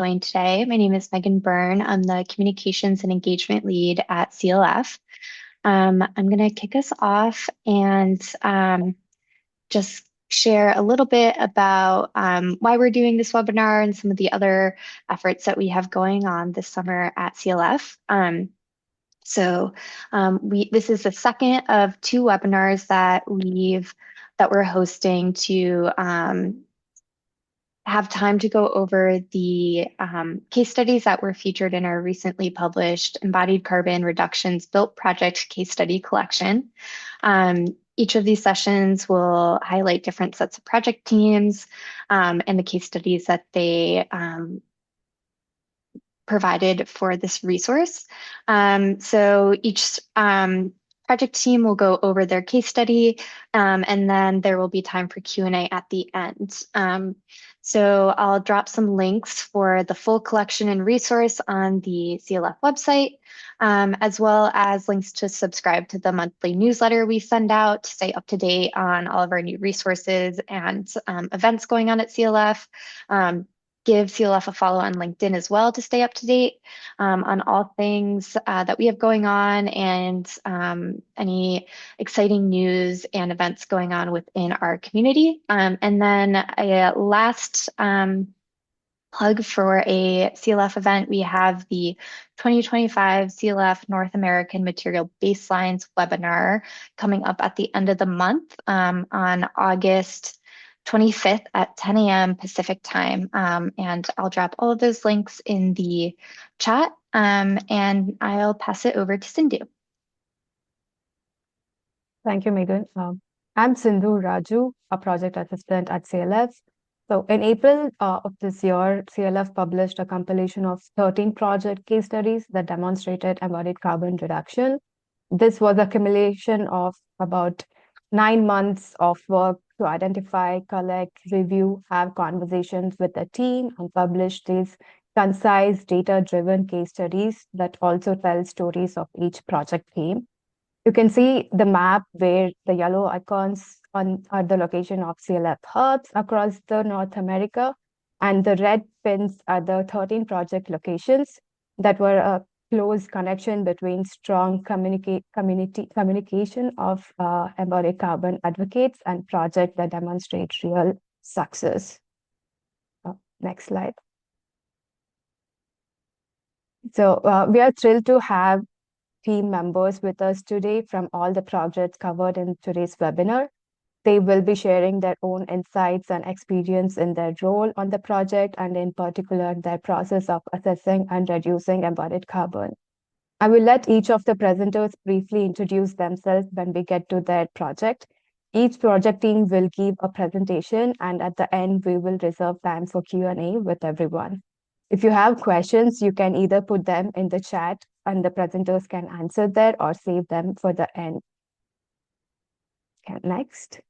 Joined today. My name is Megan Byrne. I'm the Communications and Engagement Lead at CLF. I'm going to kick us off and just share a little bit about why we're doing this webinar and some of the other efforts that we have going on this summer at CLF. This is the second of two webinars that we're hosting to have time to go over the case studies that were featured in our recently published Embodied Carbon Reductions Built Project Case Study Collection. Each of these sessions will highlight different sets of project teams and the case studies that they provided for this resource. So each project team will go over their case study, and then there will be time for Q&A at the end. So I'll drop some links for the full collection and resource on the CLF website, as well as links to subscribe to the monthly newsletter we send out to stay up to date on all of our new resources and events going on at CLF. Give CLF a follow on LinkedIn as well to stay up to date on all things that we have going on and any exciting news and events going on within our community. And then a last plug for a CLF event, we have the 2025 CLF North American Material Baselines webinar coming up at the end of the month on August 25th at 10 a.m. Pacific time. And I'll drop all of those links in the chat and I'll pass it over to Sindhu. Thank you, Megan. I'm Sindhu Raju, a project assistant at CLF. So in April of this year, CLF published a compilation of 13 project case studies that demonstrated embodied carbon reduction. This was a accumulation of about 9 months of work to identify, collect, review, have conversations with the team, and publish these concise, data-driven case studies that also tell stories of each project team. You can see the map where the yellow icons are the location of CLF hubs across the North America, and the red pins are the 13 project locations that were a close connection between strong communication of embodied carbon advocates and projects that demonstrate real success. Next slide. So we are thrilled to have team members with us today from all the projects covered in today's webinar. They will be sharing their own insights and experience in their role on the project, and in particular, their process of assessing and reducing embodied carbon. I will let each of the presenters briefly introduce themselves when we get to their project. Each project team will give a presentation, and at the end, we will reserve time for Q&A with everyone. If you have questions, you can either put them in the chat and the presenters can answer there, or save them for the end. Okay, next.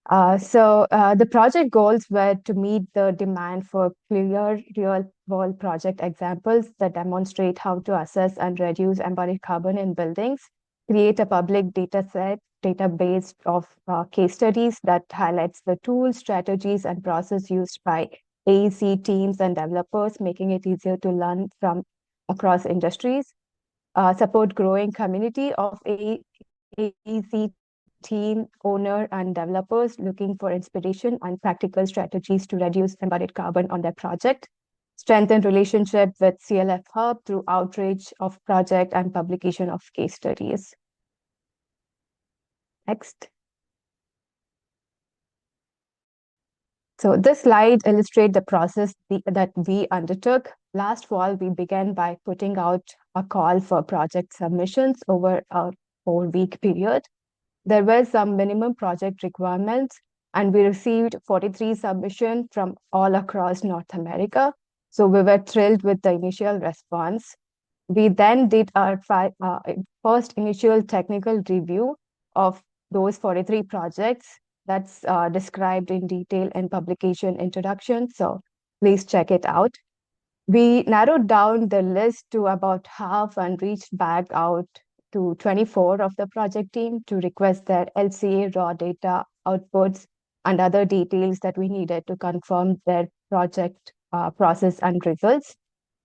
The project goals were to meet the demand for clear real-world project examples that demonstrate how to assess and reduce embodied carbon in buildings, create a public database of case studies that highlights the tools, strategies, and process used by AEC teams and developers, making it easier to learn from across industries, support growing community of AEC team, owner, and developers looking for inspiration and practical strategies to reduce embodied carbon on their project, strengthen relationship with CLF Hub through outreach of project and publication of case studies. Next. So this slide illustrates the process that we undertook. Last fall, we began by putting out a call for project submissions over a 4-week period. There were some minimum project requirements, and we received 43 submissions from all across North America. So we were thrilled with the initial response. We then did our first initial technical review of those 43 projects. That's described in detail in publication introduction, so please check it out. We narrowed down the list to about half and reached back out to 24 of the project team to request their LCA raw data outputs and other details that we needed to confirm their project process and results.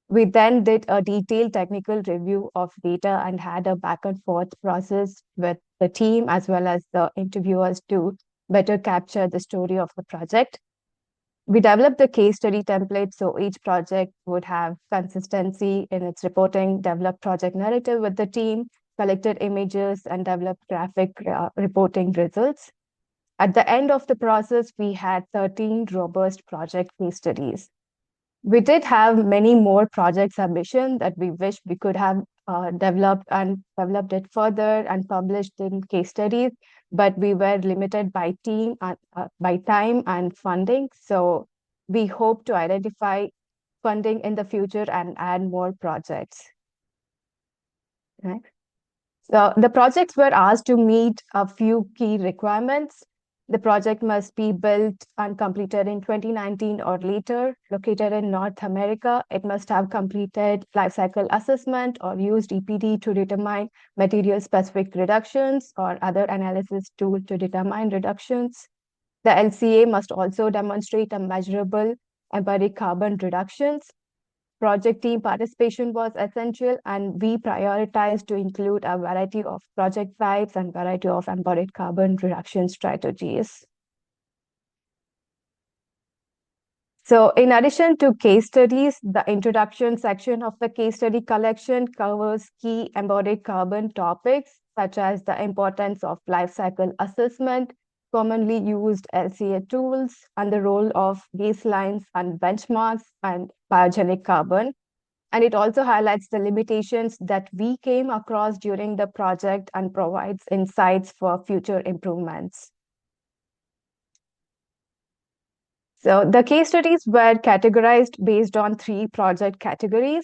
We then did a detailed technical review of data and had a back and forth process with the team as well as the interviewers to better capture the story of the project. We developed the case study template so each project would have consistency in its reporting, developed project narrative with the team, collected images, and developed graphic reporting results. At the end of the process, we had 13 robust project case studies. We did have many more project submissions that we wish we could have developed it further and published in case studies, but we were limited by by time and funding. So we hope to identify funding in the future and add more projects. Right? So the projects were asked to meet a few key requirements. The project must be built and completed in 2019 or later, located in North America. It must have completed life cycle assessment or used EPD to determine material-specific reductions or other analysis tool to determine reductions. The LCA must also demonstrate a measurable embodied carbon reductions. Project team participation was essential, and we prioritized to include a variety of project types and variety of embodied carbon reduction strategies. So in addition to case studies, the introduction section of the case study collection covers key embodied carbon topics, such as the importance of life cycle assessment, commonly used LCA tools, and the role of baselines and benchmarks and biogenic carbon. And it also highlights the limitations that we came across during the project and provides insights for future improvements. So the case studies were categorized based on 3 project categories.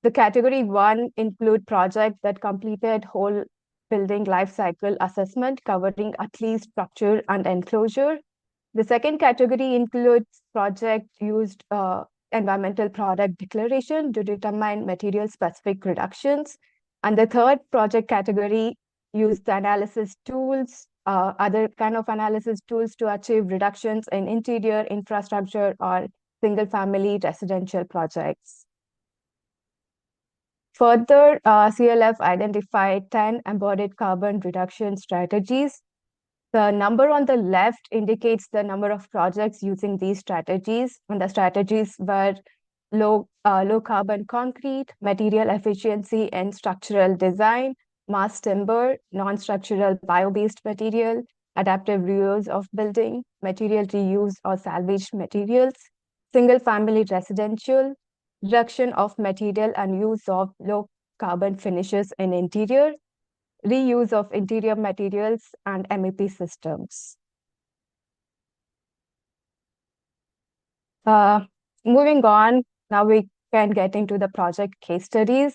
The category 1 include projects that completed whole building life cycle assessment covering at least structure and enclosure. The second category includes project used environmental product declaration to determine material specific reductions. And the third project category used the analysis tools, other kind of analysis tools to achieve reductions in interior infrastructure or single family residential projects. Further, CLF identified 10 embodied carbon reduction strategies. The number on the left indicates the number of projects using these strategies, and the strategies were low carbon concrete, material efficiency and structural design, mass timber, non-structural bio-based material, adaptive reuse of building, material reuse or salvaged materials, single-family residential, reduction of material and use of low carbon finishes in interior, reuse of interior materials, and MEP systems. Moving on, now we can get into the project case studies.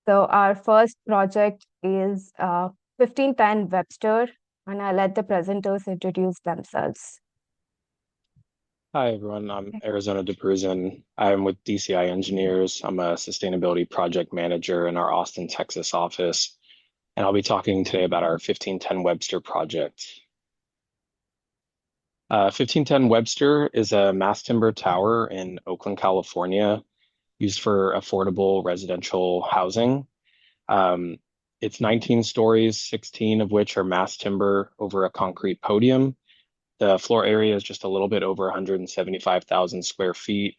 So our first project is 1510 Webster, and I'll let the presenters introduce themselves. Hi, everyone. I'm Arizona DeBruzen. I'm with DCI Engineers. I'm a sustainability project manager in our Austin, Texas office, and I'll be talking today about our 1510 Webster project. 1510 Webster is a mass timber tower in Oakland, California, used for affordable residential housing. It's 19 stories, 16 of which are mass timber over a concrete podium. The floor area is just a little bit over 175,000 square feet.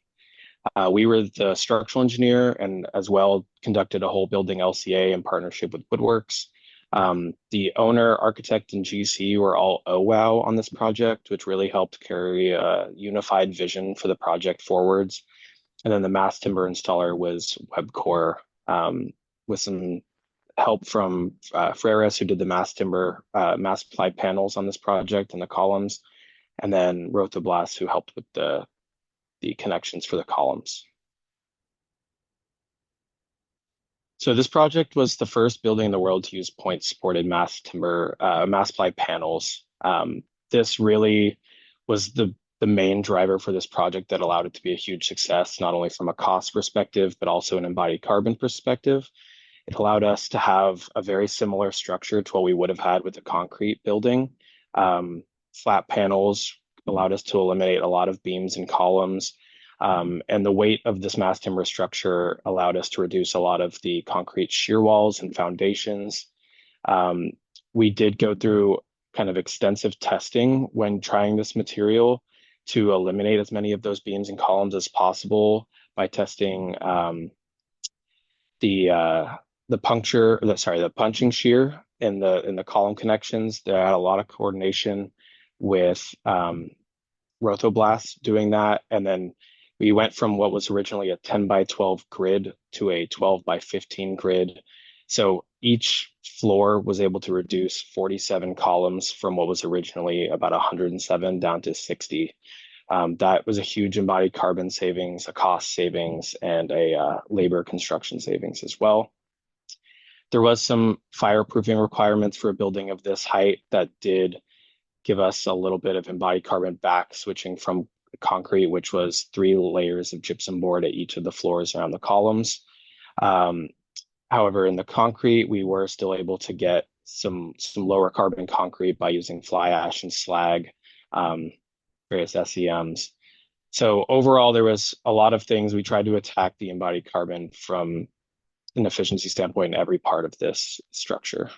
We were the structural engineer and as well conducted a whole building LCA in partnership with Woodworks. The owner, architect, and GC were all OWOW on this project, which really helped carry a unified vision for the project forwards. And then the mass timber installer was Webcore, with some help from Freres, who did the mass timber, mass applied panels on this project and the columns, and then Rothoblas, who helped with the connections for the columns. So this project was the first building in the world to use point-supported mass timber, mass applied panels. This really was the main driver for this project that allowed it to be a huge success, not only from a cost perspective, but also an embodied carbon perspective. It allowed us to have a very similar structure to what we would have had with a concrete building. Flat panels allowed us to eliminate a lot of beams and columns. And the weight of this mass timber structure allowed us to reduce a lot of the concrete shear walls and foundations. Um, we did go through kind of extensive testing when trying this material to eliminate as many of those beams and columns as possible by testing the the punching shear in the column connections. They had a lot of coordination with Rotoblast doing that, and then we went from what was originally a 10 by 12 grid to a 12 by 15 grid. So each floor was able to reduce 47 columns from what was originally about 107 down to 60. That was a huge embodied carbon savings, a cost savings, and a labor construction savings as well. There was some fireproofing requirements for a building of this height that did give us a little bit of embodied carbon back, switching from concrete, which was 3 layers of gypsum board at each of the floors around the columns. However, in the concrete, we were still able to get some lower carbon concrete by using fly ash and slag, various SEMs. So overall, there was a lot of things. We tried to attack the embodied carbon from an efficiency standpoint in every part of this structure.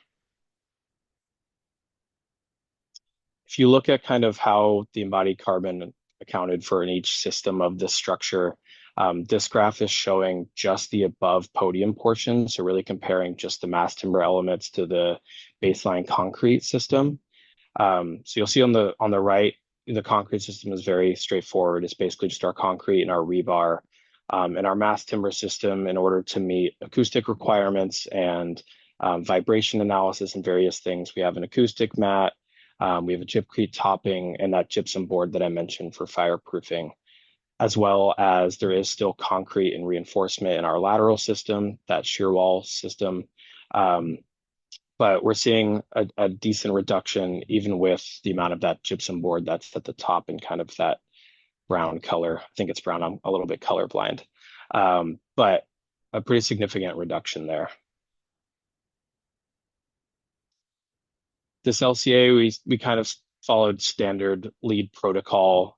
If you look at kind of how the embodied carbon accounted for in each system of this structure, this graph is showing just the above podium portion, so really comparing just the mass timber elements to the baseline concrete system. So you'll see on the right, the concrete system is very straightforward. It's basically just our concrete and our rebar. And our mass timber system, in order to meet acoustic requirements and vibration analysis and various things, we have an acoustic mat, we have a gypcrete topping, and that gypsum board that I mentioned for fireproofing, as well as there is still concrete and reinforcement in our lateral system, that shear wall system. But we're seeing a decent reduction even with the amount of that gypsum board that's at the top in kind of that brown color. I think it's brown. I'm a little bit colorblind, but a pretty significant reduction there. This LCA, we kind of followed standard LEED protocol.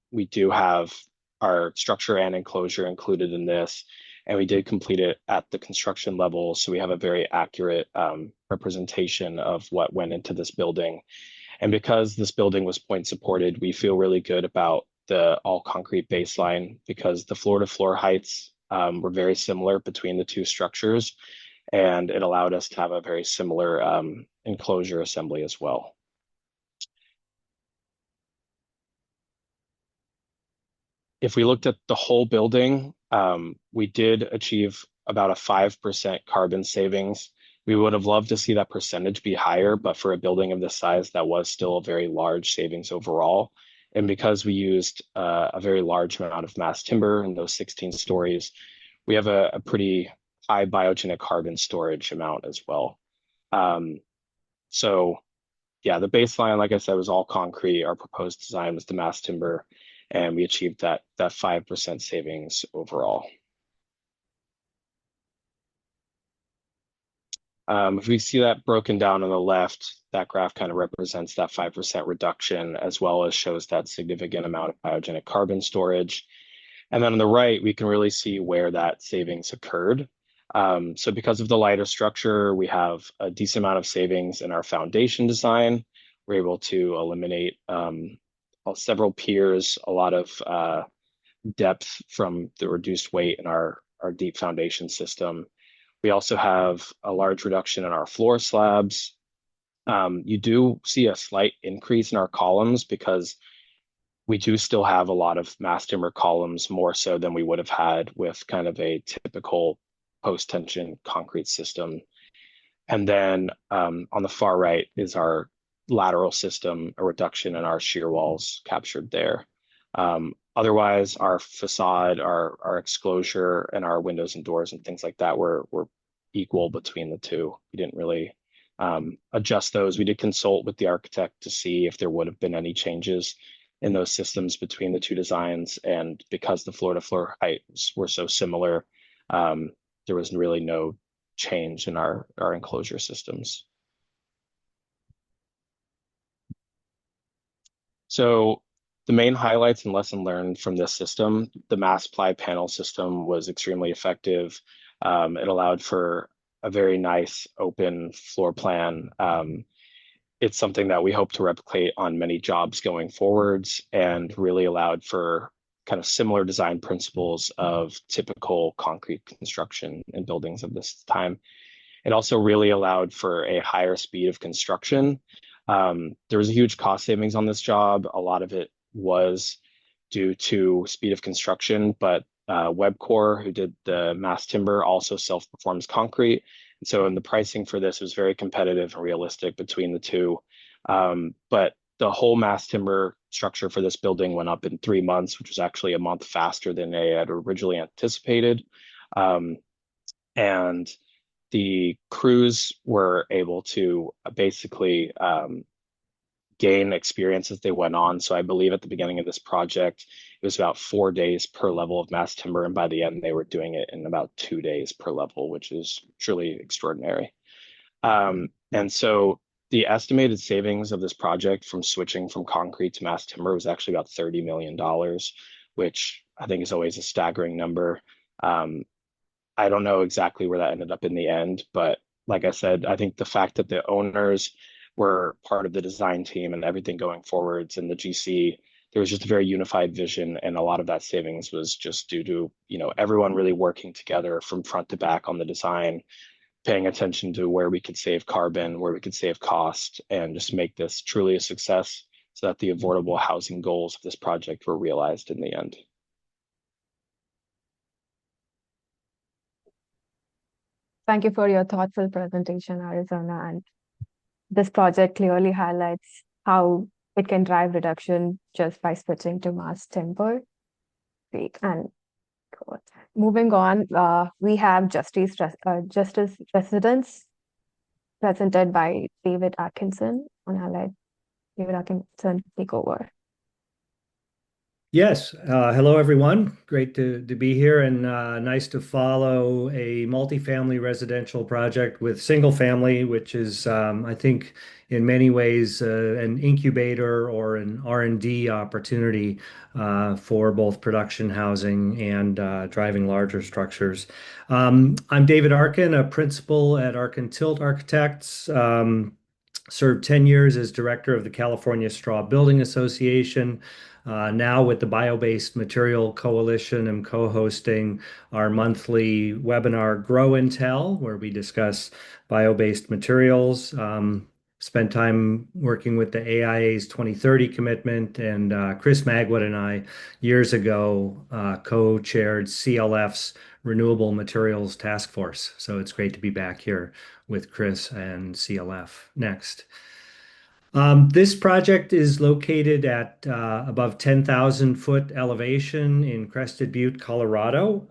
We do have our structure and enclosure included in this, and we did complete it at the construction level. So we have a very accurate representation of what went into this building. And because this building was point supported, we feel really good about the all concrete baseline because the floor to floor heights were very similar between the two structures, and it allowed us to have a very similar enclosure assembly as well. If we looked at the whole building, we did achieve about a 5% carbon savings. We would have loved to see that percentage be higher, but for a building of this size, that was still a very large savings overall. And because we used a very large amount of mass timber in those 16 stories, we have a pretty high biogenic carbon storage amount as well. So yeah, the baseline, like I said, was all concrete. Our proposed design was the mass timber, and we achieved that 5% savings overall. If we see that broken down on the left, that graph kind of represents that 5% reduction, as well as shows that significant amount of biogenic carbon storage. And then on the right, we can really see where that savings occurred. So because of the lighter structure, we have a decent amount of savings in our foundation design. We're able to eliminate several piers, a lot of depth from the reduced weight in our deep foundation system. We also have a large reduction in our floor slabs. You do see a slight increase in our columns because we do still have a lot of mass timber columns, more so than we would have had with kind of a typical post-tension concrete system. And then on the far right is our lateral system, a reduction in our shear walls captured there. Otherwise, our facade, our exclosure, and our windows and doors and things like that were equal between the two. We didn't really adjust those. We did consult with the architect to see if there would have been any changes in those systems between the two designs. And because the floor-to-floor heights were so similar, there was really no change in our enclosure systems. So The main highlights and lesson learned from this system, the mass ply panel system was extremely effective. It allowed for a very nice open floor plan. It's something that we hope to replicate on many jobs going forwards and really allowed for kind of similar design principles of typical concrete construction in buildings of this time. It also really allowed for a higher speed of construction. There was a huge cost savings on this job. A lot of it was due to speed of construction, but Webcore, who did the mass timber, also self-performs concrete. And so in the pricing for this was very competitive and realistic between the two. But the whole mass timber structure for this building went up in 3 months, which was actually a month faster than they had originally anticipated. And the crews were able to basically gain experience as they went on. So I believe at the beginning of this project, it was about 4 days per level of mass timber. And by the end, they were doing it in about 2 days per level, which is truly extraordinary. And so the estimated savings of this project from switching from concrete to mass timber was actually about $30 million, which I think is always a staggering number. I don't know exactly where that ended up in the end, but like I said, I think the fact that the owners were part of the design team and everything going forwards and the GC, there was just a very unified vision, and a lot of that savings was just due to, everyone really working together from front to back on the design, paying attention to where we could save carbon, where we could save cost, and just make this truly a success so that the affordable housing goals of this project were realized in the end. Thank you for your thoughtful presentation, Arizona. And this project clearly highlights how it can drive reduction just by switching to mass timber. Great. And moving on, we have Justice Residence presented by David Atkinson. And I'll let David Atkinson take over. Yes. Hello, everyone. Great to be here, and nice to follow a multifamily residential project with single family, which is, I think, in many ways, an incubator or an R&D opportunity for both production housing and driving larger structures. I'm David Arkin, a principal at Arkin Tilt Architects. Served 10 years as director of the California Straw Building Association. Now with the Bio-Based Material Coalition, I'm co-hosting our monthly webinar Grow and Tell, where we discuss bio-based materials. Spent time working with the AIA's 2030 commitment, and Chris Magwood and I years ago co-chaired CLF's Renewable Materials Task Force. So it's great to be back here with Chris and CLF. Next. This project is located at above 10,000 foot elevation in Crested Butte, Colorado.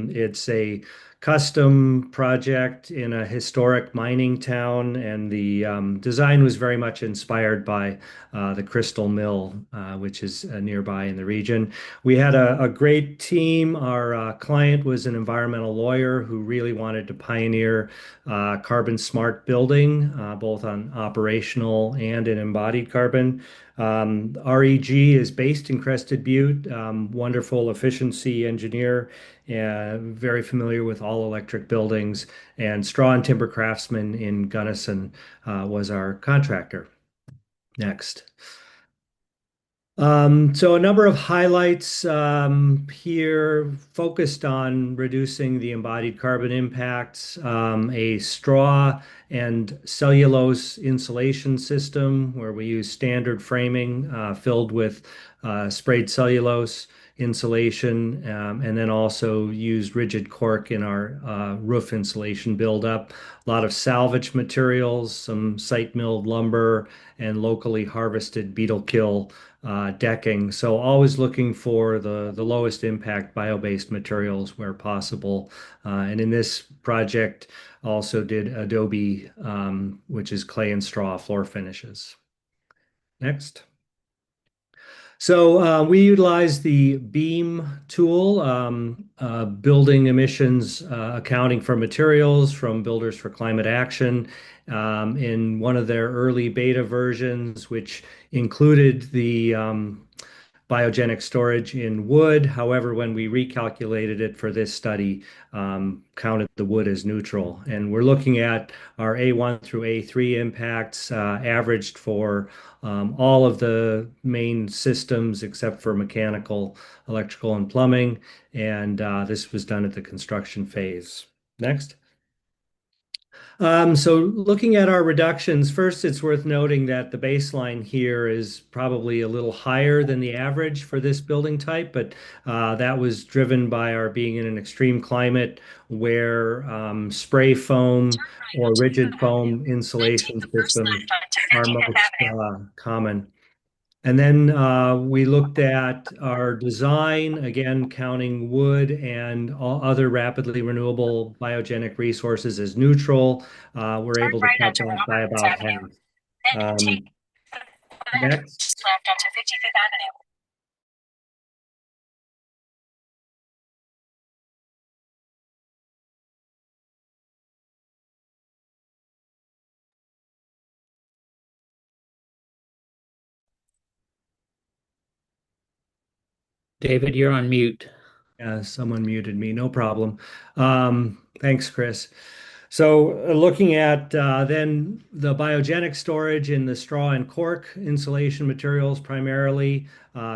It's a custom project in a historic mining town, and the design was very much inspired by the Crystal Mill, which is nearby in the region. We had a great team. Our client was an environmental lawyer who really wanted to pioneer carbon smart building, both on operational and in embodied carbon. REG is based in Crested Butte, wonderful efficiency engineer, very familiar with all electric buildings, and Straw and Timber Craftsman in Gunnison was our contractor. Next. So a number of highlights here focused on reducing the embodied carbon impacts, a straw and cellulose insulation system where we use standard framing filled with sprayed cellulose insulation, and then also used rigid cork in our roof insulation buildup. A lot of salvage materials, some site milled lumber, and locally harvested beetle kill decking. So always looking for the lowest impact bio-based materials where possible. And in this project, also did Adobe, which is clay and straw floor finishes. Next. So we utilize the BEAM tool, building emissions accounting for materials from Builders for Climate Action, in one of their early beta versions, which included the biogenic storage in wood. However, when we recalculated it for this study, counted the wood as neutral. And we're looking at our A1 through A3 impacts averaged for all of the main systems except for mechanical, electrical, and plumbing. And this was done at the construction phase. Next. So looking at our reductions, first, it's worth noting that the baseline here is probably a little higher than the average for this building type, but that was driven by our being in an extreme climate where spray foam or rigid foam insulation systems are most common. And then we looked at our design, again, counting wood and all other rapidly renewable biogenic resources as neutral. We're able to cut that by about half. Next. David, you're on mute. Yeah, someone muted me. No problem. Thanks, Chris. So looking at then the biogenic storage in the straw and cork insulation materials primarily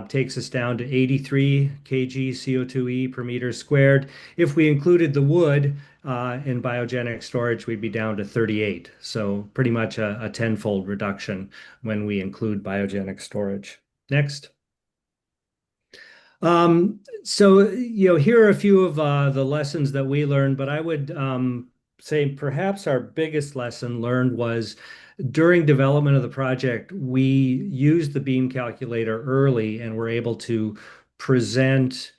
takes us down to 83 kg CO2e per meter squared. If we included the wood in biogenic storage, we'd be down to 38. So pretty much a tenfold reduction when we include biogenic storage. Next. So, here are a few of the lessons that we learned, but I would say perhaps our biggest lesson learned was during development of the project, we used the beam calculator early and were able to present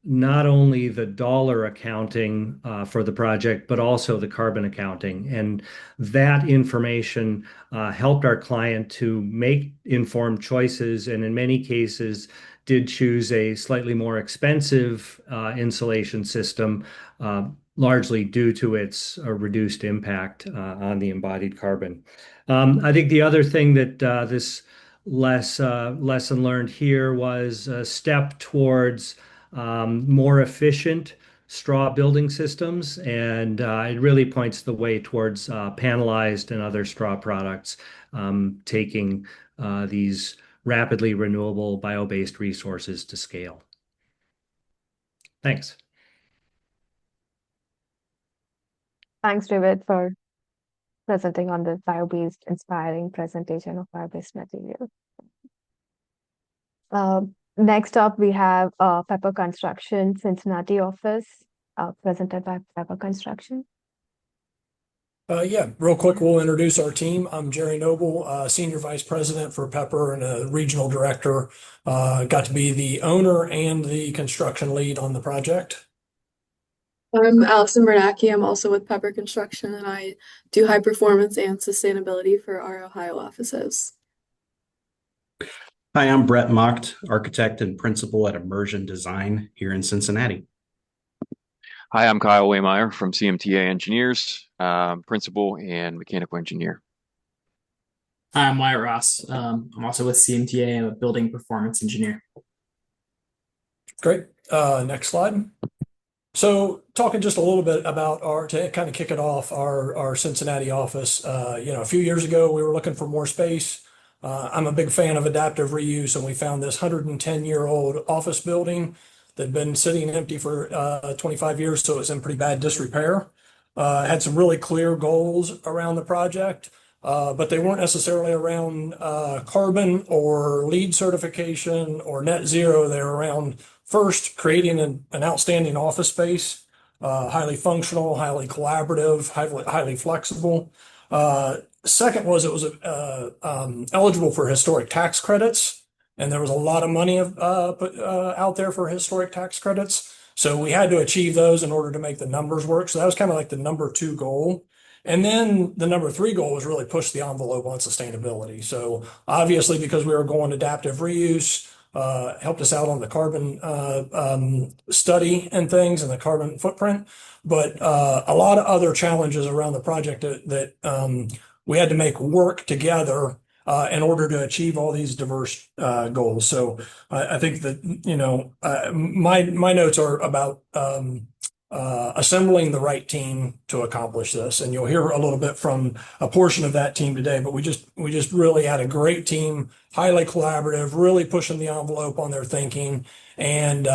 not only the dollar accounting for the project, but also the carbon accounting. And that information helped our client to make informed choices, and in many cases, did choose a slightly more expensive insulation system, largely due to its reduced impact on the embodied carbon. I think the other thing that this lesson learned here was a step towards more efficient straw building systems, and it really points the way towards panelized and other straw products, taking these rapidly renewable bio-based resources to scale. Thanks. Thanks, David, for presenting on the bio-based inspiring presentation of bio-based materials. Next up, we have Pepper Construction Cincinnati office, presented by Pepper Construction. Yeah, real quick, we'll introduce our team. I'm Jerry Noble, Senior Vice President for Pepper and a Regional Director. Got to be the owner and the construction lead on the project. I'm Allison Bernacki. I'm also with Pepper Construction, and I do high performance and sustainability for our Ohio offices. Hi, I'm Brett Mocht, Architect and Principal at Immersion Design here in Cincinnati. Hi, I'm Kyle Waymeyer from CMTA Engineers, Principal and Mechanical Engineer. Hi, I'm Wyatt Ross. I'm also with CMTA. I'm a Building Performance Engineer. Great. Next slide. So talking just a little bit about to kind of kick it off, our Cincinnati office. A few years ago, we were looking for more space. I'm a big fan of adaptive reuse, and we found this 110-year-old office building that had been sitting empty for 25 years, so it was in pretty bad disrepair. Had some really clear goals around the project, but they weren't necessarily around carbon or LEED certification or net zero. They were around first creating an outstanding office space, highly functional, highly collaborative, highly flexible. Second was it was eligible for historic tax credits, and there was a lot of money put out there for historic tax credits. So we had to achieve those in order to make the numbers work. So that was kind of like the number 2 goal. And then the number 3 goal was really push the envelope on sustainability. So obviously, because we were going adaptive reuse, helped us out on the carbon study and things and the carbon footprint, but a lot of other challenges around the project that we had to make work together in order to achieve all these diverse goals. So I think that, my notes are about assembling the right team to accomplish this. And you'll hear a little bit from a portion of that team today, but we just really had a great team, highly collaborative, really pushing the envelope on their thinking and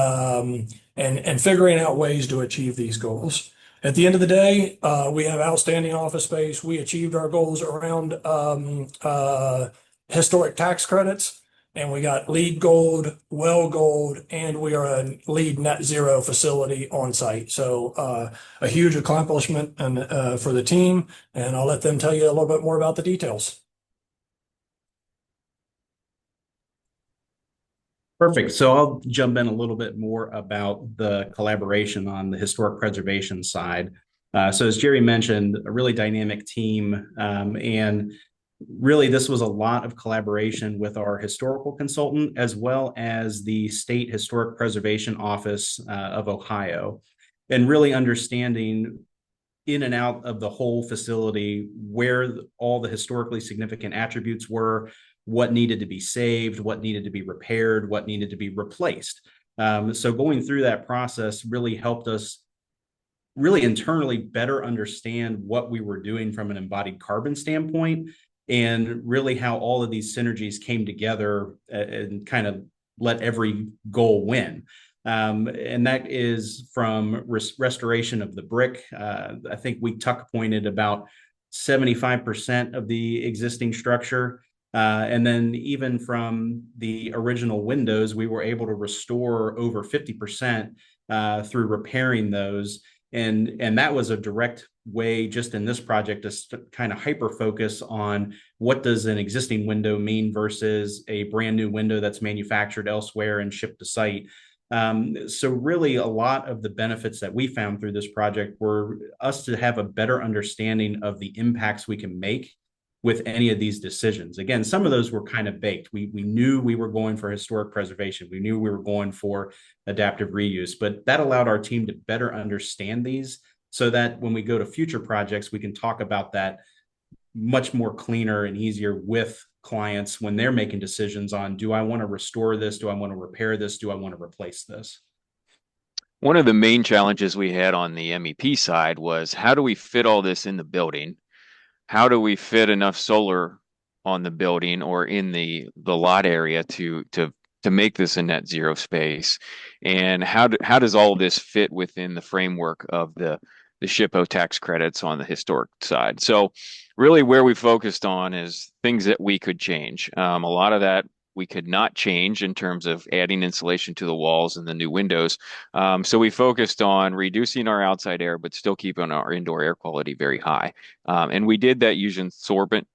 figuring out ways to achieve these goals. At the end of the day, we have outstanding office space. We achieved our goals around historic tax credits, and we got LEED Gold, WELL Gold, and we are a LEED Net Zero facility on site. So a huge accomplishment and for the team, and I'll let them tell you a little bit more about the details. Perfect. So I'll jump in a little bit more about the collaboration on the historic preservation side. So as Jerry mentioned, a really dynamic team, and really this was a lot of collaboration with our historical consultant as well as the State Historic Preservation Office of Ohio, and really understanding in and out of the whole facility where all the historically significant attributes were, what needed to be saved, what needed to be repaired, what needed to be replaced. So going through that process really helped us really internally better understand what we were doing from an embodied carbon standpoint, and really how all of these synergies came together and kind of let every goal win. And that is from restoration of the brick. I think we tuck pointed about 75% of the existing structure. And then even from the original windows, we were able to restore over 50% through repairing those. And that was a direct way just in this project to kind of hyper focus on what does an existing window mean versus a brand new window that's manufactured elsewhere and shipped to site. So really a lot of the benefits that we found through this project were us to have a better understanding of the impacts we can make with any of these decisions. Again, some of those were kind of baked. We knew we were going for historic preservation. We knew we were going for adaptive reuse, but that allowed our team to better understand these so that when we go to future projects, we can talk about that much more cleaner and easier with clients when they're making decisions on, do I want to restore this? Do I want to repair this? Do I want to replace this? One of the main challenges we had on the MEP side was how do we fit all this in the building? How do we fit enough solar on the building or in the lot area to make this a net zero space? And how does all of this fit within the framework of the SHPO tax credits on the historic side? So really where we focused on is things that we could change. A lot of that we could not change in terms of adding insulation to the walls and the new windows. So we focused on reducing our outside air, but still keeping our indoor air quality very high. And we did that using sorbent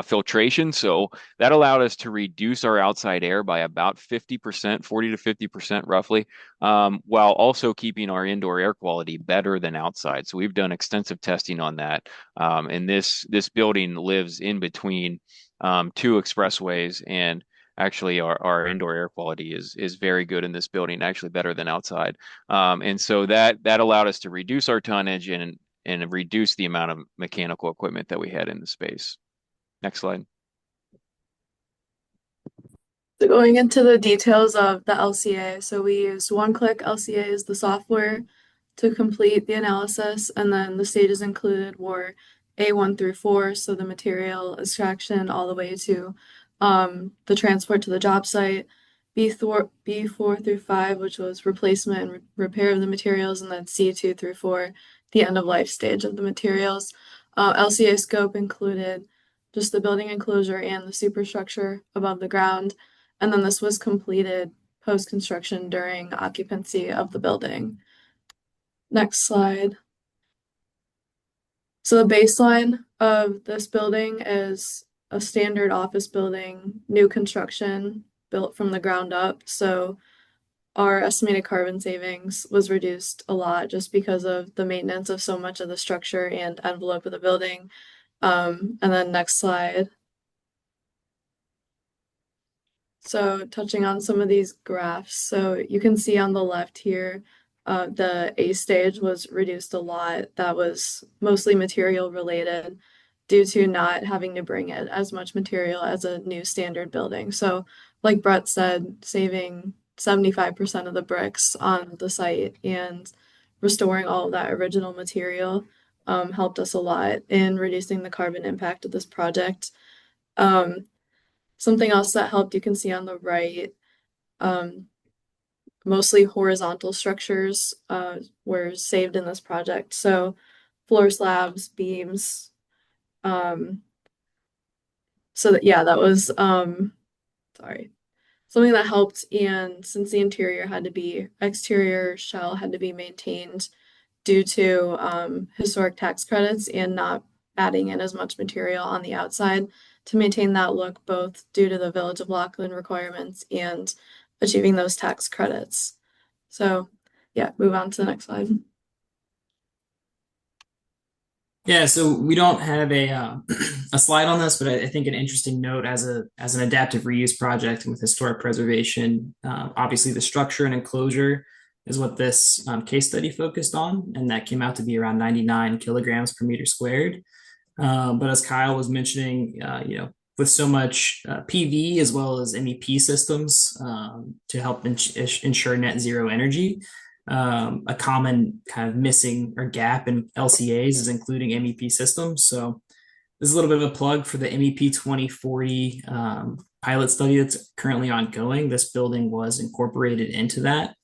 filtration. So that allowed us to reduce our outside air by about 50%, 40 to 50% roughly, while also keeping our indoor air quality better than outside. So we've done extensive testing on that. And this building lives in between two expressways, and actually our indoor air quality is very good in this building, actually better than outside. And so that allowed us to reduce our tonnage and reduce the amount of mechanical equipment that we had in the space. Next slide. So going into the details of the LCA, so we used one-click LCA as the software to complete the analysis, and then the stages included were A1 through 4, so the material extraction all the way to the transport to the job site, B4 through 5, which was replacement and repair of the materials, and then C2 through 4, the end of life stage of the materials. LCA scope included just the building enclosure and the superstructure above the ground, and then this was completed post-construction during occupancy of the building. Next slide. So the baseline of this building is a standard office building, new construction, built from the ground up. So our estimated carbon savings was reduced a lot just because of the maintenance of so much of the structure and envelope of the building. And then next slide. So touching on some of these graphs. So you can see on the left here, the A stage was reduced a lot. That was mostly material related. due to not having to bring in as much material as a new standard building. So, like Brett said, saving 75% of the bricks on the site and restoring all of that original material helped us a lot in reducing the carbon impact of this project. Um, Something else that helped, you can see on the right, mostly horizontal structures were saved in this project. So floor slabs, beams. So that, yeah, that was sorry, something that helped. And since the exterior shell had to be maintained due to historic tax credits and not adding in as much material on the outside to maintain that look, both due to the Village of Laughlin requirements and achieving those tax credits. So, yeah, move on to the next slide. Yeah, so we don't have a slide on this, but I think an interesting note as an adaptive reuse project with historic preservation, obviously the structure and enclosure is what this case study focused on, and that came out to be around 99 kilograms per meter squared. But as Kyle was mentioning, with so much PV as well as MEP systems to help ensure net zero energy, a common kind of missing or gap in LCAs is including MEP systems. So this is a little bit of a plug for the MEP 2040 pilot study that's currently ongoing. This building was incorporated into that.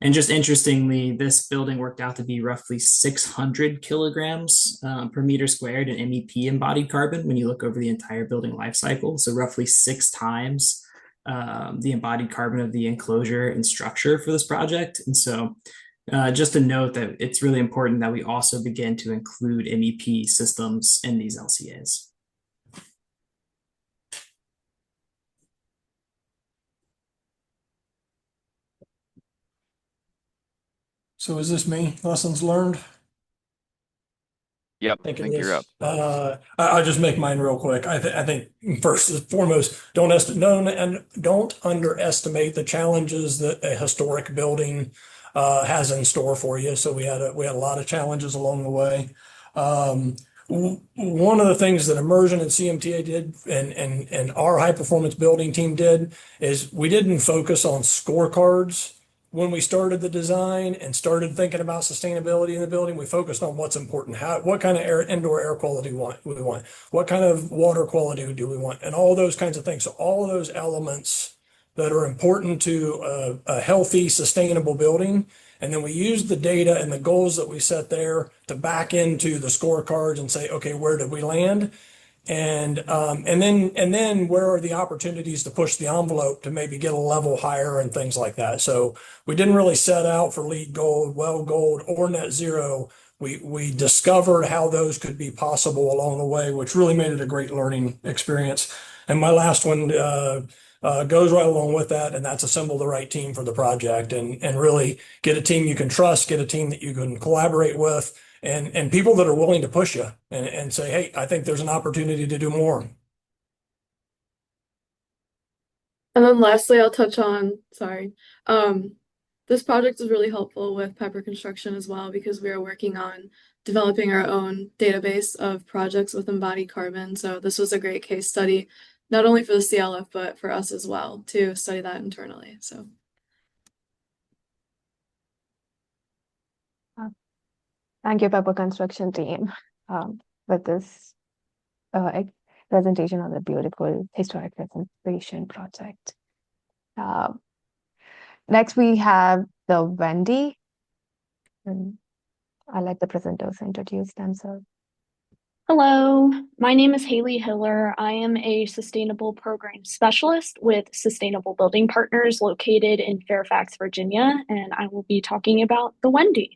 And just interestingly, this building worked out to be roughly 600 kilograms per meter squared in MEP embodied carbon when you look over the entire building life cycle. So roughly 6 times the embodied carbon of the enclosure and structure for this project. And so just to note that it's really important that we also begin to include MEP systems in these LCAs. So is this me? Lessons learned? Yep, I Thinking think you're up. this. I'll just make mine real quick. I think first and foremost, don't underestimate the challenges that a historic building has in store for you. So we had a lot of challenges along the way. One of the things that Immersion and CMTA did and our high performance building team did is we didn't focus on scorecards when we started the design and started thinking about sustainability in the building. We focused on what's important. What kind of indoor air quality we want? What kind of water quality do we want? And all those kinds of things. So all of those elements that are important to a healthy, sustainable building. And then we use the data and the goals that we set there to back into the scorecards and say, okay, where did we land? And then where are the opportunities to push the envelope to maybe get a level higher and things like that. So we didn't really set out for LEED Gold, WELL Gold, or net zero. We discovered how those could be possible along the way, which really made it a great learning experience. And my last one goes right along with that, and that's assemble the right team for the project and really get a team you can trust, get a team that you can collaborate with, and people that are willing to push you and say, hey, I think there's an opportunity to do more. And then lastly, I'll touch on, this project is really helpful with Pepper Construction as well, because we are working on developing our own database of projects with embodied carbon. So this was a great case study, not only for the CLF, but for us as well to study that internally. So. Thank you, Pepper Construction team, with this presentation of the beautiful historic preservation project. Next, we have the Wendy. And I'll let the presenters introduce themselves. Hello, my name is Haley Hiller. I am a sustainable program specialist with Sustainable Building Partners located in Fairfax, Virginia, and I will be talking about the Wendy.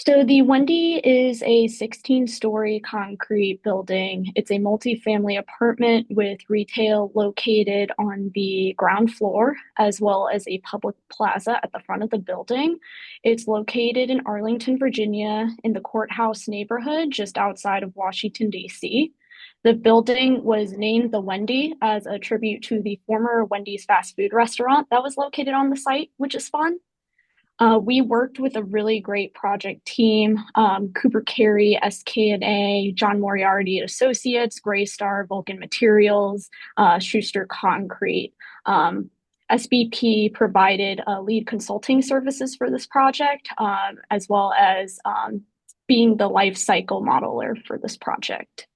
So the Wendy is a 16-story concrete building. It's a multifamily apartment with retail located on the ground floor, as well as a public plaza at the front of the building. It's located in Arlington, Virginia, in the Courthouse neighborhood, just outside of Washington, D.C. The building was named the Wendy as a tribute to the former Wendy's fast food restaurant that was located on the site, which is fun. We worked with a really great project team, Cooper Carey, SK&A, John Moriarty Associates, Graystar, Vulcan Materials, Schuster Concrete. SBP provided lead consulting services for this project, as well as being the life cycle modeler for this project.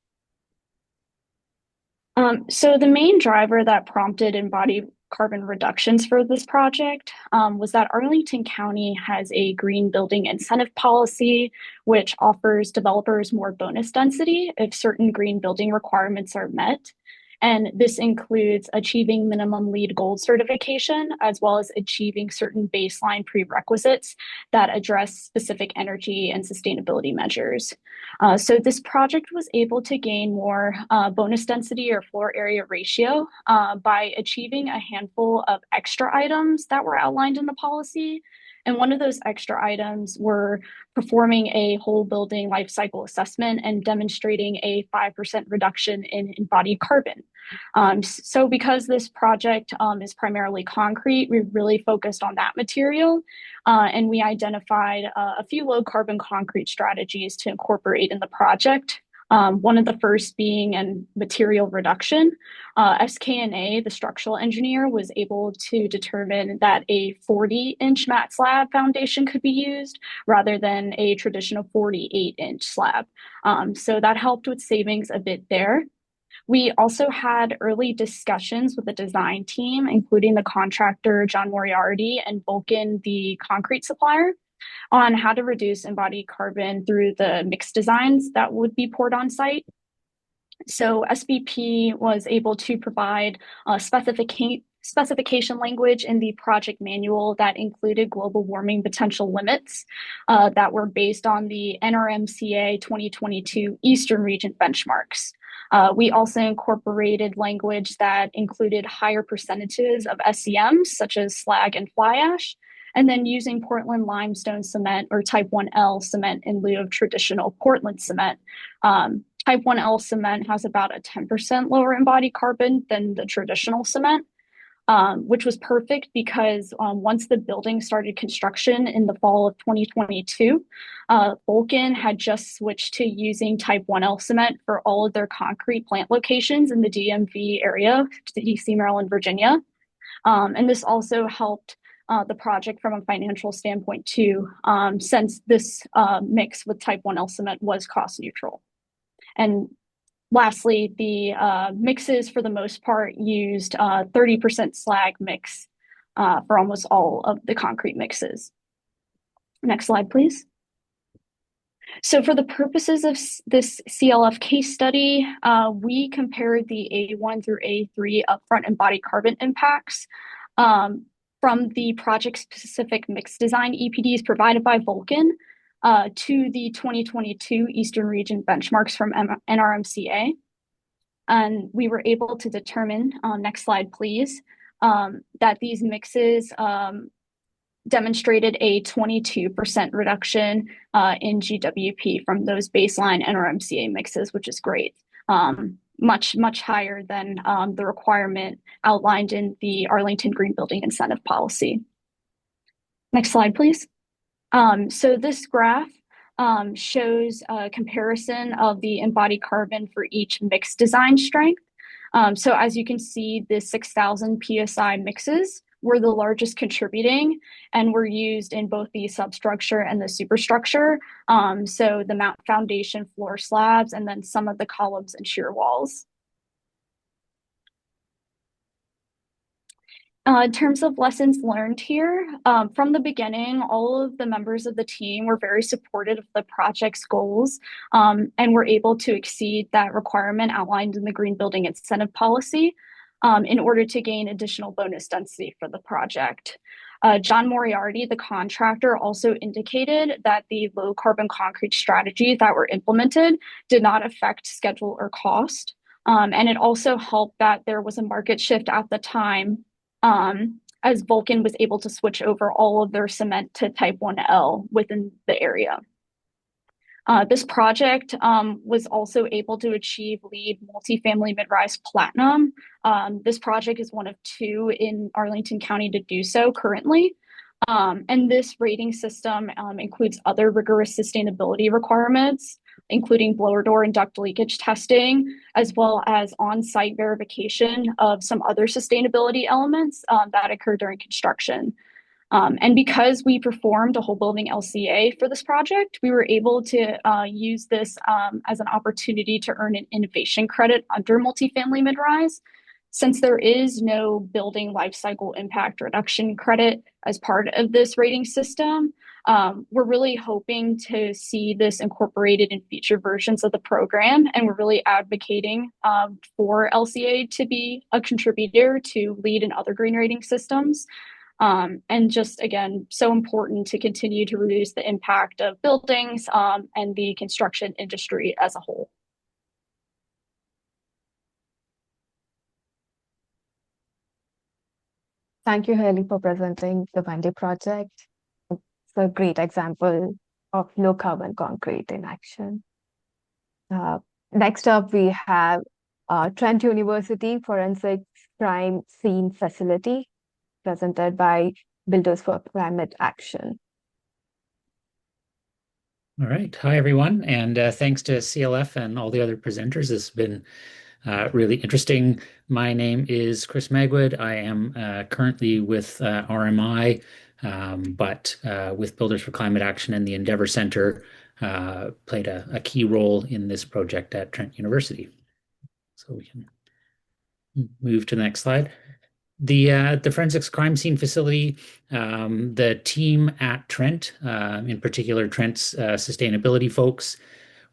So the main driver that prompted embodied carbon reductions for this project was that Arlington County has a green building incentive policy, which offers developers more bonus density if certain green building requirements are met. And this includes achieving minimum LEED Gold certification, as well as achieving certain baseline prerequisites that address specific energy and sustainability measures. So this project was able to gain more bonus density or floor area ratio by achieving a handful of extra items that were outlined in the policy. And one of those extra items were performing a whole building life cycle assessment and demonstrating a 5% reduction in embodied carbon. So because this project is primarily concrete, we really focused on that material, and we identified a few low carbon concrete strategies to incorporate in the project. One of the first being in material reduction. SK&A, the structural engineer, was able to determine that a 40-inch mat slab foundation could be used rather than a traditional 48-inch slab. So that helped with savings a bit there. We also had early discussions with the design team, including the contractor, John Moriarty, and Vulcan, the concrete supplier, on how to reduce embodied carbon through the mix designs that would be poured on site. So SBP was able to provide specification language in the project manual that included global warming potential limits that were based on the NRMCA 2022 Eastern Region benchmarks. We also incorporated language that included higher percentages of SEMs, such as slag and fly ash, and then using Portland limestone cement or type 1L cement in lieu of traditional Portland cement. Type 1L cement has about a 10% lower embodied carbon than the traditional cement, which was perfect because once the building started construction in the fall of 2022, Vulcan had just switched to using type 1L cement for all of their concrete plant locations in the DMV area, DC, Maryland, Virginia. And this also helped the project from a financial standpoint too, since this mix with type 1L cement was cost neutral. And lastly, the mixes for the most part used 30% slag mix for almost all of the concrete mixes. Next slide, please. So for the purposes of this CLF case study, we compared the A1 through A3 upfront embodied carbon impacts from the project-specific mix design EPDs provided by Vulcan to the 2022 Eastern Region benchmarks from NRMCA. And we were able to determine, next slide please, that these mixes demonstrated a 22% reduction in GWP from those baseline NRMCA mixes, which is great. Much, much higher than the requirement outlined in the Arlington Green Building Incentive Policy. Next slide, please. So this graph shows a comparison of the embodied carbon for each mix design strength. So as you can see, the 6,000 PSI mixes were the largest contributing and were used in both the substructure and the superstructure. So the mount foundation floor slabs and then some of the columns and shear walls. In terms of lessons learned here, from the beginning, all of the members of the team were very supportive of the project's goals and were able to exceed that requirement outlined in the Green Building Incentive Policy in order to gain additional bonus density for the project. John Moriarty, the contractor, also indicated that the low carbon concrete strategies that were implemented did not affect schedule or cost. And it also helped that there was a market shift at the time as Vulcan was able to switch over all of their cement to type 1L within the area. This project was also able to achieve LEED Multifamily Mid-Rise Platinum. This project is one of two in Arlington County to do so currently. And this rating system includes other rigorous sustainability requirements, including blower door and duct leakage testing, as well as on-site verification of some other sustainability elements that occur during construction. And because we performed a whole building LCA for this project, we were able to use this as an opportunity to earn an innovation credit under multifamily mid-rise. Since there is no building life cycle impact reduction credit as part of this rating system, we're really hoping to see this incorporated in future versions of the program, and we're really advocating for LCA to be a contributor to LEED and other green rating systems. And just again, so important to continue to reduce the impact of buildings and the construction industry as a whole. Thank you, Haley, for presenting the Wendy project. It's a great example of low carbon concrete in action. Next up, we have Trent University Forensic Crime Scene Facility, presented by Builders for Climate Action. All right. Hi, everyone. And thanks to CLF and all the other presenters. This has been really interesting. My name is Chris Magwood. I am currently with RMI, but with Builders for Climate Action and the Endeavor Center, played a key role in this project at Trent University. So we can move to the next slide. The Forensics Crime Scene Facility, the team at Trent, in particular Trent's sustainability folks,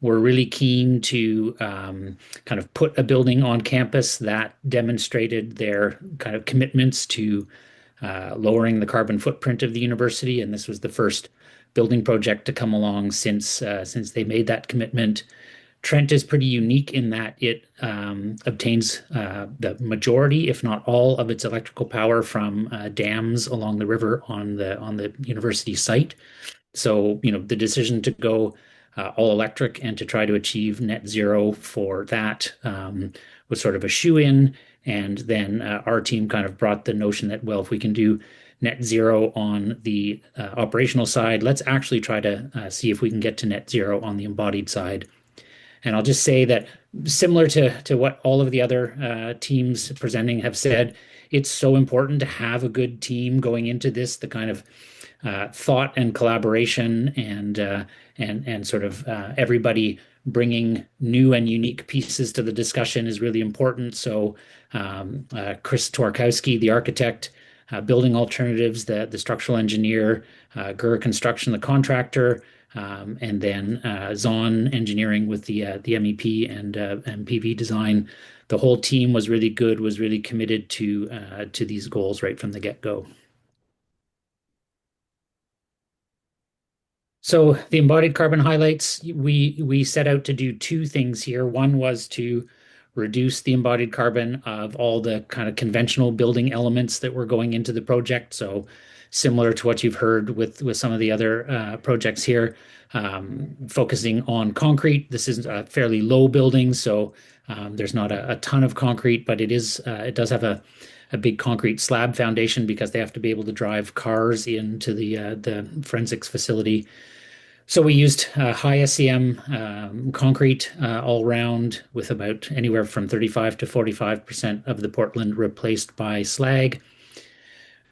were really keen to kind of put a building on campus that demonstrated their kind of commitments to lowering the carbon footprint of the university. And this was the first building project to come along since they made that commitment. Trent is pretty unique in that it obtains the majority, if not all, of its electrical power from dams along the river on the university site. So, the decision to go all electric and to try to achieve net zero for that was sort of a shoe-in. And then our team kind of brought the notion that, well, if we can do net zero on the operational side, let's actually try to see if we can get to net zero on the embodied side. And I'll just say that similar to what all of the other teams presenting have said, it's so important to have a good team going into this, the kind of thought and collaboration and sort of everybody bringing new and unique pieces to the discussion is really important. So Chris Twarkowski, the architect, Building Alternatives, the structural engineer, Gurr Construction, the contractor, and then Zahn Engineering with the MEP and PV design. The whole team was really good, was really committed to these goals right from the get-go. So the embodied carbon highlights, we set out to do two things here. One was to reduce the embodied carbon of all the kind of conventional building elements that were going into the project. So similar to what you've heard with some of the other projects here, focusing on concrete. This is a fairly low building, so there's not a ton of concrete, but it does have a big concrete slab foundation because they have to be able to drive cars into the forensics facility. So we used high SEM concrete all round, with about anywhere from 35 to 45% of the Portland replaced by slag.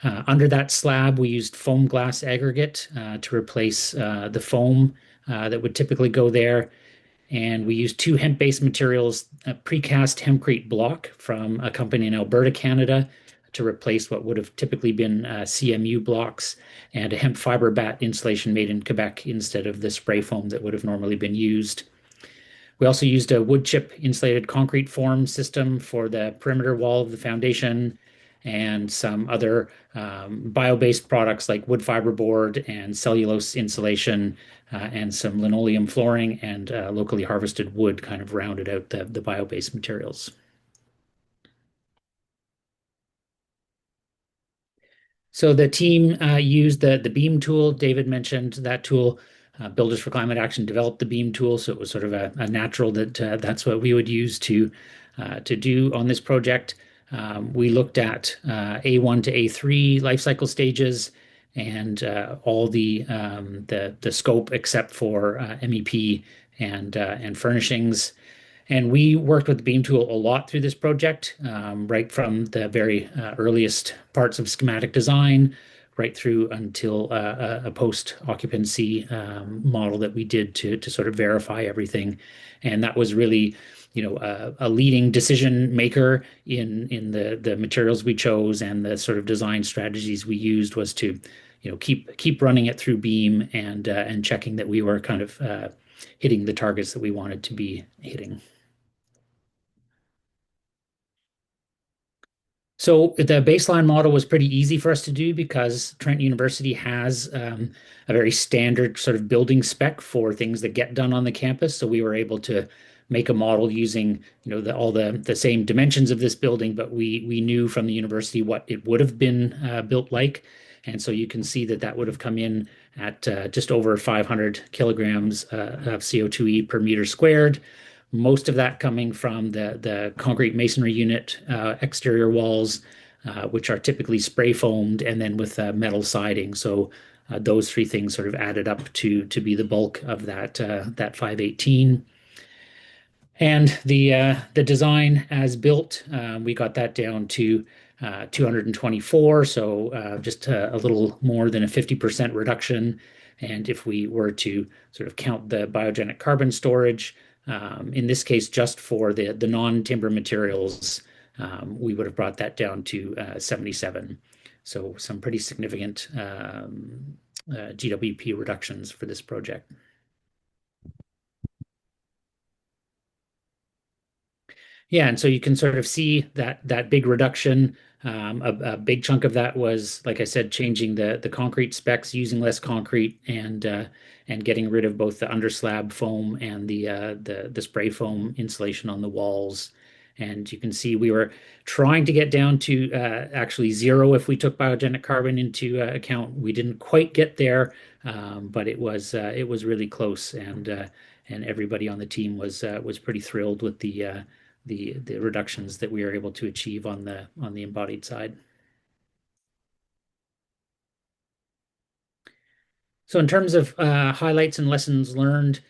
Under that slab, we used foam glass aggregate to replace the foam that would typically go there. And we used two hemp-based materials, a precast hempcrete block from a company in Alberta, Canada, to replace what would have typically been CMU blocks, and a hemp fiber bat insulation made in Quebec instead of the spray foam that would have normally been used. We also used a wood chip insulated concrete form system for the perimeter wall of the foundation, and some other bio-based products like wood fiber board and cellulose insulation, and some linoleum flooring and locally harvested wood kind of rounded out the bio-based materials. So the team used the BEAM tool. David mentioned that tool. Builders for Climate Action developed the BEAM tool, so it was sort of a natural that that's what we would use to do on this project. We looked at A1 to A3 life cycle stages and all the scope except for MEP and furnishings. And we worked with the Beam tool a lot through this project, right from the very earliest parts of schematic design, right through until a post-occupancy model that we did to sort of verify everything. And that was really, a leading decision maker in the materials we chose, and the sort of design strategies we used was to, keep running it through Beam and checking that we were kind of hitting the targets that we wanted to be hitting. So the baseline model was pretty easy for us to do because Trent University has a very standard sort of building spec for things that get done on the campus. So we were able to make a model using, all the same dimensions of this building, but we knew from the university what it would have been built like. And so you can see that would have come in at just over 500 kilograms of CO2e per meter squared. Most of that coming from the concrete masonry unit exterior walls, which are typically spray foamed, and then with metal siding. So those three things sort of added up to be the bulk of that 518. And the design as built, we got that down to 224, so just a little more than a 50% reduction. And if we were to sort of count the biogenic carbon storage, in this case, just for the non-timber materials, we would have brought that down to 77. So some pretty significant GWP reductions for this project. Yeah, and so you can sort of see that big reduction. A big chunk of that was, like I said, changing the concrete specs, using less concrete, and getting rid of both the underslab foam and the spray foam insulation on the walls. And you can see we were trying to get down to actually zero if we took biogenic carbon into account. We didn't quite get there, but it was really close, and everybody on the team was pretty thrilled with the reductions that we were able to achieve on the embodied side. So in terms of highlights and lessons learned,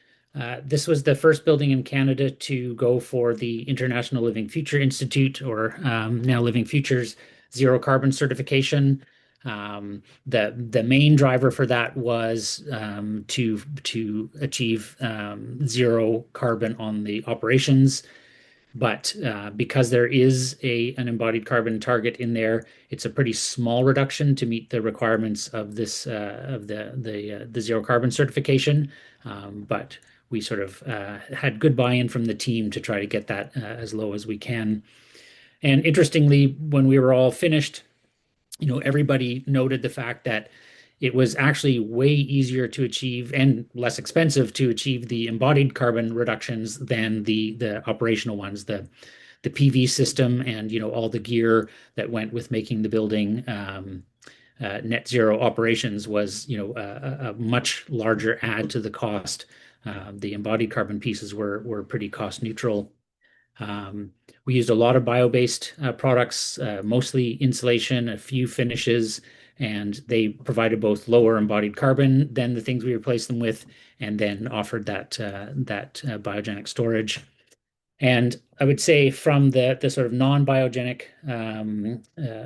this was the first building in Canada to go for the International Living Future Institute, or now Living Futures, zero carbon certification. The main driver for that was to achieve zero carbon on the operations. But because there is an embodied carbon target in there, it's a pretty small reduction to meet the requirements of this of the zero carbon certification. But we sort of had good buy-in from the team to try to get that as low as we can. And interestingly, when we were all finished, everybody noted the fact that it was actually way easier to achieve and less expensive to achieve the embodied carbon reductions than the operational ones, the PV system, and all the gear that went with making the building net zero operations was a much larger add to the cost. The embodied carbon pieces were pretty cost neutral. We used a lot of bio-based products, mostly insulation, a few finishes, and they provided both lower embodied carbon than the things we replaced them with, and then offered that biogenic storage. And I would say from the sort of non-biogenic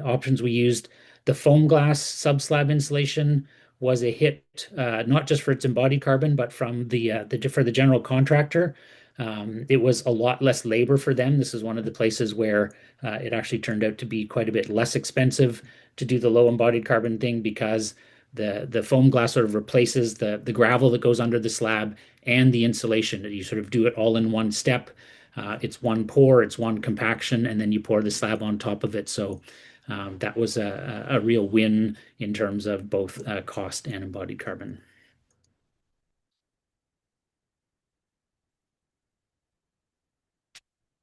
options we used, the foam glass subslab insulation was a hit, not just for its embodied carbon, but from for the general contractor. It was a lot less labor for them. This is one of the places where it actually turned out to be quite a bit less expensive to do the low embodied carbon thing, because the foam glass sort of replaces the gravel that goes under the slab and the insulation. You sort of do it all in one step. It's one pour, it's one compaction, and then you pour the slab on top of it. So that was a real win in terms of both cost and embodied carbon.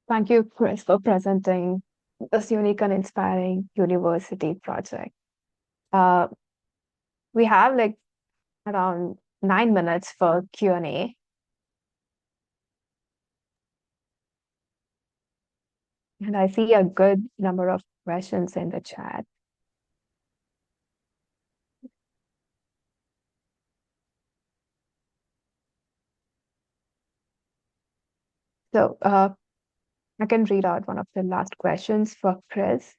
Thank you, Chris, for presenting this unique and inspiring university project. We have like around 9 minutes for Q&A. And I see a good number of questions in the chat. So I can read out one of the last questions for Chris.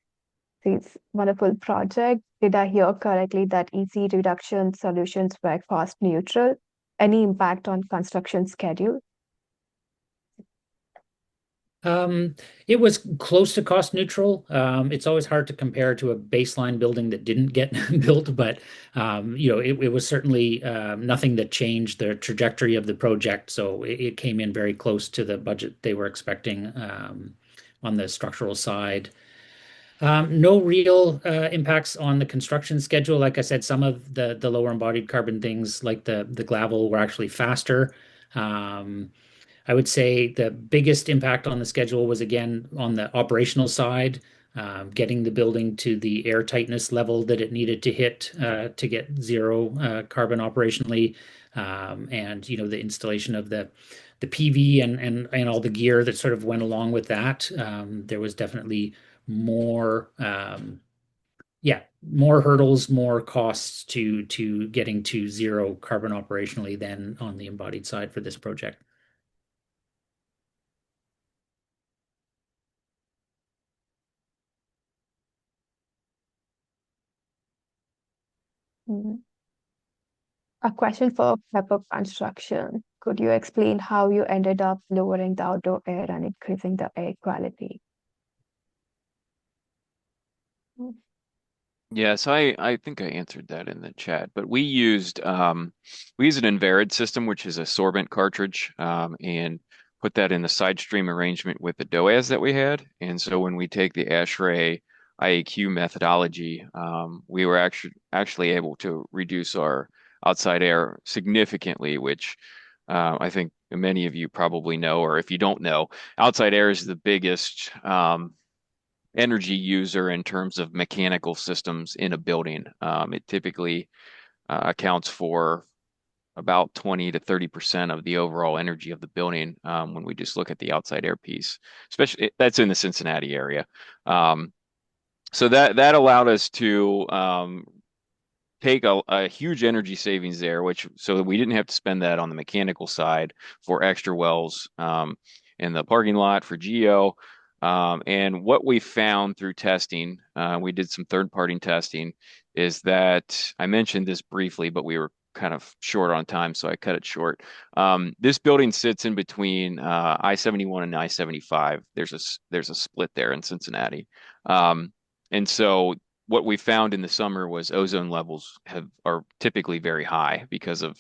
This wonderful project. Did I hear correctly that EC reduction solutions were cost neutral? Any impact on construction schedule? It was close to cost neutral. It's always hard to compare to a baseline building that didn't get built, but it was certainly nothing that changed the trajectory of the project. So it came in very close to the budget they were expecting on the structural side. No real impacts on the construction schedule. Like I said, some of the lower embodied carbon things, like the gravel, were actually faster. I would say the biggest impact on the schedule was again on the operational side, getting the building to the air tightness level that it needed to hit to get zero carbon operationally, and the installation of the PV and all the gear that sort of went along with that. There was definitely more more hurdles, more costs to getting to zero carbon operationally than on the embodied side for this project. Mhm. A question for Pepper Construction. Could you explain how you ended up lowering the outdoor air and increasing the air quality? Yes, I think I answered that in the chat, but we used an Invarid system, which is a sorbent cartridge, and put that in the side stream arrangement with the DOAS that we had. And so when we take the ASHRAE IAQ methodology, we were actually able to reduce our outside air significantly, which I think many of you probably know, or if you don't know, outside air is the biggest energy user in terms of mechanical systems in a building. It typically accounts for about 20 to 30% of the overall energy of the building when we just look at the outside air piece, especially that's in the Cincinnati area. So that allowed us to take a huge energy savings there, so that we didn't have to spend that on the mechanical side for extra wells in the parking lot for geo. And what we found through testing, we did some third-party testing, is that I mentioned this briefly, but we were kind of short on time, so I cut it short. This building sits in between I-71 and I-75. There's a split there in Cincinnati. And so what we found in the summer was ozone levels are typically very high because of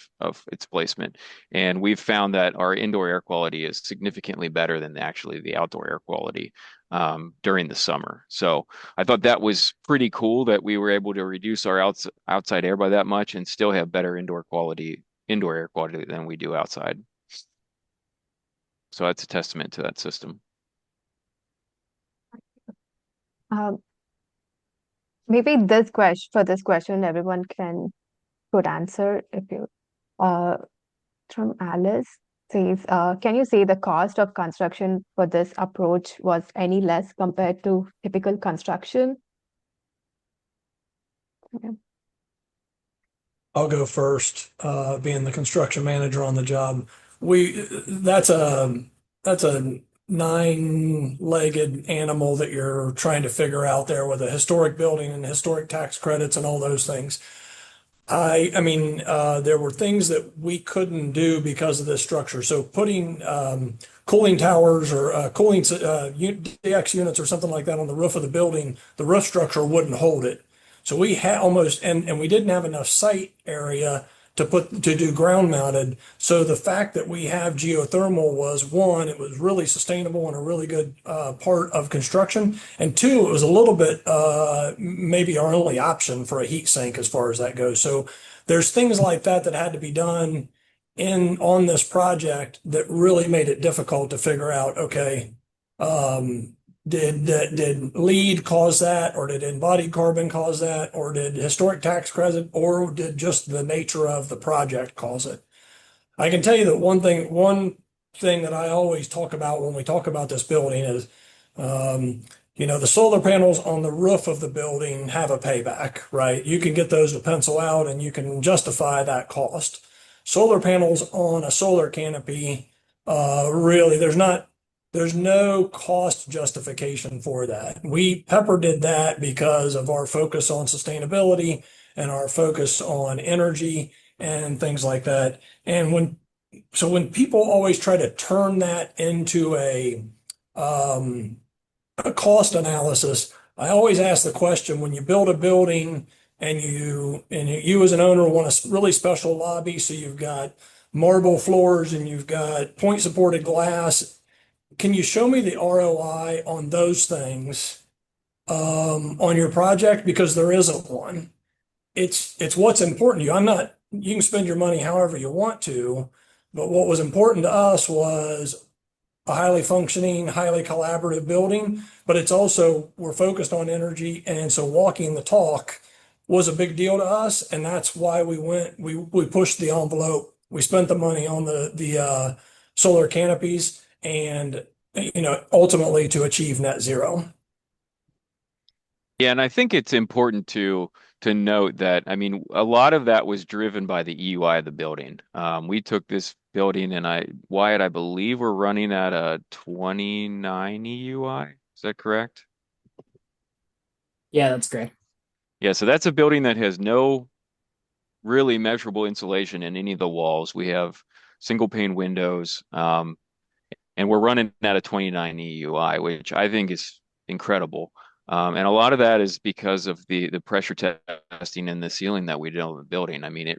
its placement. And we've found that our indoor air quality is significantly better than actually the outdoor air quality during the summer. So I thought that was pretty cool that we were able to reduce our outside air by that much and still have better indoor air quality than we do outside. So that's a testament to that system. Maybe for this question, everyone could answer if you from Alice says, can you say the cost of construction for this approach was any less compared to typical construction? Yeah. I'll go first, being the construction manager on the job. That's a nine-legged animal that you're trying to figure out there with a historic building and historic tax credits and all those things. I mean, there were things that we couldn't do because of this structure. So putting cooling towers or cooling DX units or something like that on the roof of the building, the roof structure wouldn't hold it. So we had almost, and we didn't have enough site area to do ground mounted. So the fact that we have geothermal was, one, it was really sustainable and a really good part of construction. And two, it was a little bit maybe our only option for a heat sink as far as that goes. So there's things like that that had to be done on this project that really made it difficult to figure out, okay, did lead cause that, or did embodied carbon cause that, or did historic tax credit, or did just the nature of the project cause it? I can tell you that one thing that I always talk about when we talk about this building is, the solar panels on the roof of the building have a payback, right? You can get those to pencil out and you can justify that cost. Solar panels on a solar canopy, really, there's not There's no cost justification for that. Pepper did that because of our focus on sustainability and our focus on energy and things like that. And when people always try to turn that into a cost analysis, I always ask the question, when you build a building and you as an owner want a really special lobby, so you've got marble floors and you've got point supported glass, can you show me the ROI on those things on your project? Because there isn't one. It's what's important to you. You can spend your money however you want to, but what was important to us was a highly functioning, highly collaborative building, but it's also, we're focused on energy. And so walking the talk was a big deal to us. And that's why we pushed the envelope. We spent the money on the solar canopies and, ultimately to achieve net zero. Yeah, and I think it's important to note that, I mean, a lot of that was driven by the EUI of the building. We took this building and Wyatt, I believe we're running at a 29 EUI. Is that correct? Yeah, that's great. Yeah, so that's a building that has no really measurable insulation in any of the walls. We have single pane windows, and we're running at a 29 EUI, which I think is incredible. And a lot of that is because of the pressure testing in the ceiling that we did on the building. I mean,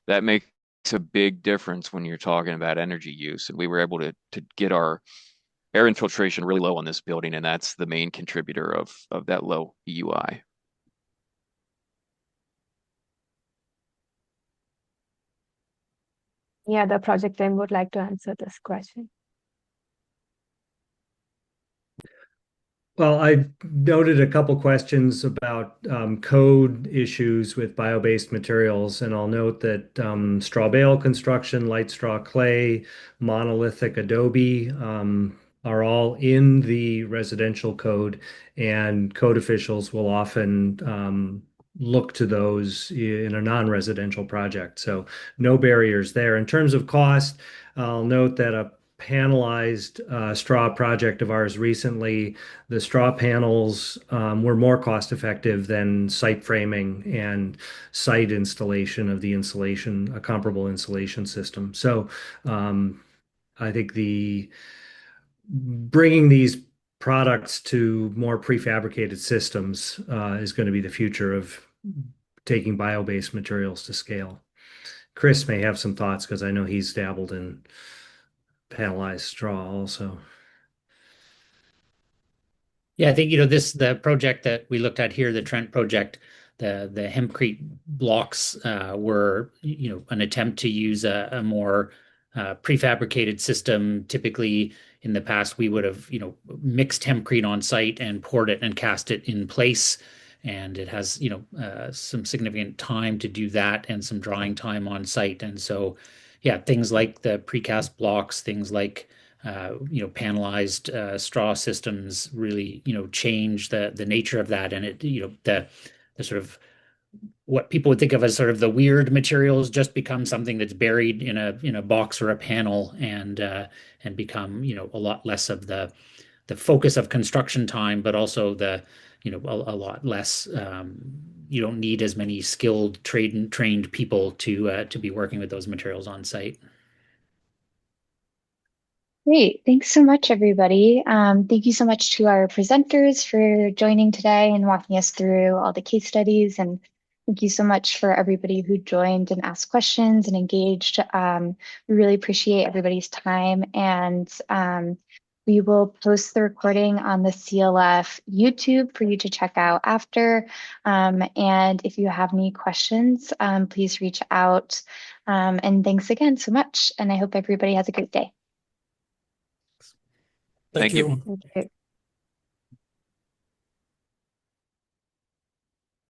that makes a big difference when you're talking about energy use. And we were able to get our air infiltration really low on this building, and that's the main contributor of that low EUI. Yeah, the project team would like to answer this question. Well, I noted a couple questions about code issues with bio-based materials, and I'll note that straw bale construction, light straw clay, monolithic adobe are all in the residential code, and code officials will often look to those in a non-residential project. So no barriers there. In terms of cost, I'll note that a panelized straw project of ours recently, the straw panels were more cost effective than site framing and site installation of the insulation, a comparable insulation system. So I think bringing these products to more prefabricated systems is going to be the future of taking bio-based materials to scale. Chris may have some thoughts because I know he's dabbled in panelized straw also. Yeah, I think, the project that we looked at here, the Trent project, the hempcrete blocks were, an attempt to use a more prefabricated system. Typically, in the past, we would have, mixed hempcrete on site and poured it and cast it in place. And it has, some significant time to do that and some drying time on site. And so, yeah, things like the precast blocks, things like panelized straw systems really, change the nature of that. And it, the sort of what people would think of as sort of the weird materials just become something that's buried in a box or a panel and become, a lot less of the focus of construction time, but also a lot less. You don't need as many skilled trained people to be working with those materials on site. Great. Thanks so much, everybody. Thank you so much to our presenters for joining today and walking us through all the case studies. And thank you so much for everybody who joined and asked questions and engaged. We really appreciate everybody's time. And we will post the recording on the CLF YouTube for you to check out after. And if you have any questions, please reach out. And thanks again so much. And I hope everybody has a great day. Thank you. Thank you.